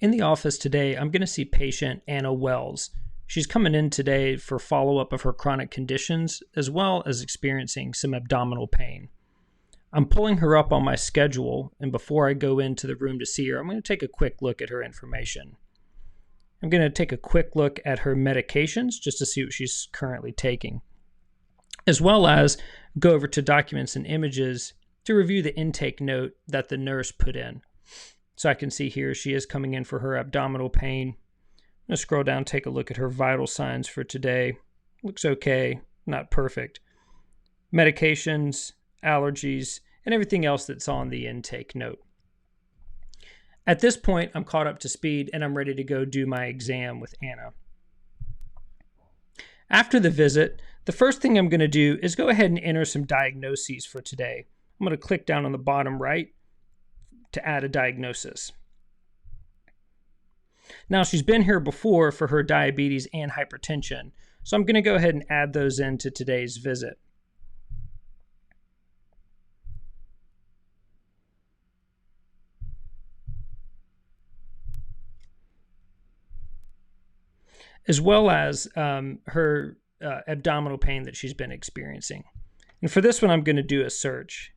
In the office today, I'm going to see patient Anna Wells. She's coming in today for follow-up of her chronic conditions, as well as experiencing some abdominal pain. I'm pulling her up on my schedule, and before I go into the room to see her, I'm going to take a quick look at her information. I'm going to take a quick look at her medications just to see what she's currently taking, as well as go over to documents and images to review the intake note that the nurse put in. So I can see here she is coming in for her abdominal pain. I'm going to scroll down, take a look at her vital signs for today. Looks okay, not perfect. Medications, allergies, and everything else that's on the intake note. At this point, I'm caught up to speed and I'm ready to go do my exam with Anna. After the visit, the first thing I'm going to do is go ahead and enter some diagnoses for today. I'm going to click down on the bottom right to add a diagnosis. Now, she's been here before for her diabetes and hypertension, so I'm going to go ahead and add those into today's visit. As well as her abdominal pain that she's been experiencing. And for this one, I'm going to do a search.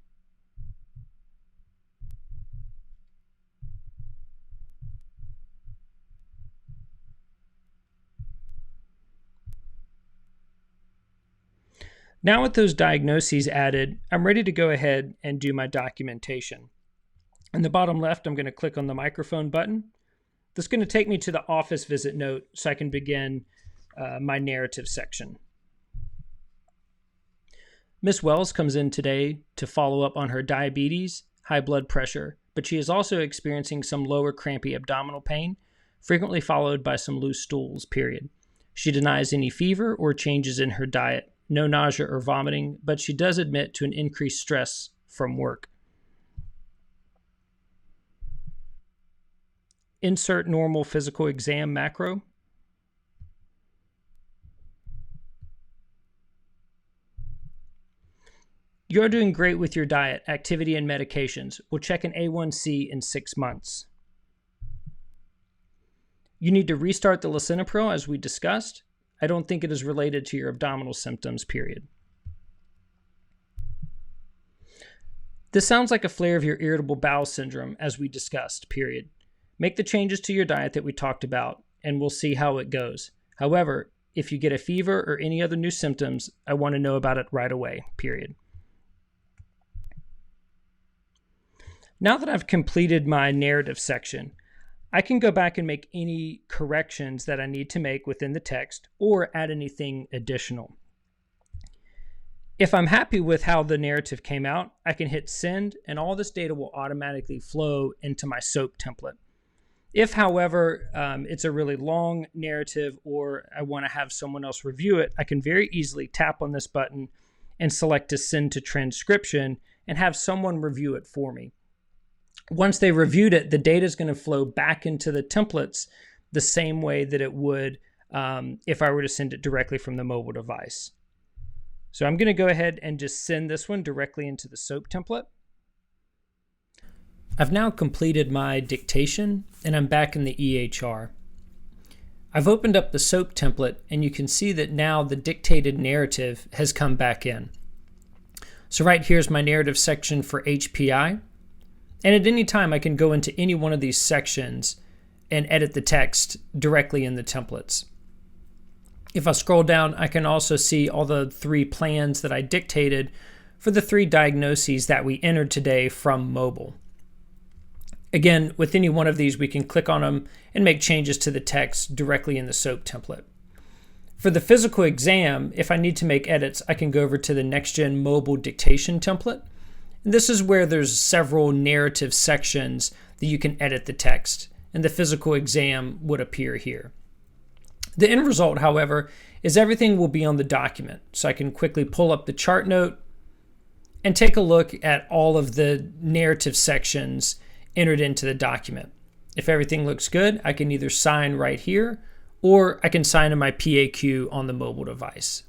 Now with those diagnoses added, I'm ready to go ahead and do my documentation. In the bottom left, I'm going to click on the microphone button. This is going to take me to the office visit note so I can begin my narrative section. Miss Wells comes in today to follow up on her diabetes, high blood pressure, but she is also experiencing some lower crampy abdominal pain, frequently followed by some loose stools, period. She denies any fever or changes in her diet, no nausea or vomiting, but she does admit to an increased stress from work. Insert normal physical exam macro. You're doing great with your diet, activity, and medications. We'll check an A1C in 6 months. You need to restart the lisinopril as we discussed. I don't think it is related to your abdominal symptoms, period. This sounds like a flare of your irritable bowel syndrome as we discussed, period. Make the changes to your diet that we talked about, and we'll see how it goes. However, if you get a fever or any other new symptoms, I want to know about it right away, period. Now that I've completed my narrative section, I can go back and make any corrections that I need to make within the text or add anything additional. If I'm happy with how the narrative came out, I can hit send and all this data will automatically flow into my SOAP template. If, however, it's a really long narrative or I want to have someone else review it, I can very easily tap on this button and select to send to transcription and have someone review it for me. Once they reviewed it, the data is going to flow back into the templates the same way that it would if I were to send it directly from the mobile device. So I'm going to go ahead and just send this one directly into the SOAP template. I've now completed my dictation and I'm back in the EHR. I've opened up the SOAP template and you can see that now the dictated narrative has come back in. So right here's my narrative section for HPI. And at any time, I can go into any one of these sections and edit the text directly in the templates. If I scroll down, I can also see all the 3 plans that I dictated for the 3 diagnoses that we entered today from mobile. Again, with any one of these, we can click on them and make changes to the text directly in the SOAP template. For the physical exam, if I need to make edits, I can go over to the Nextgen mobile dictation template. And this is where there's several narrative sections that you can edit the text, and the physical exam would appear here. The end result, however, is everything will be on the document. So I can quickly pull up the chart note and take a look at all of the narrative sections entered into the document. If everything looks good, I can either sign right here or I can sign in my PAQ on the mobile device.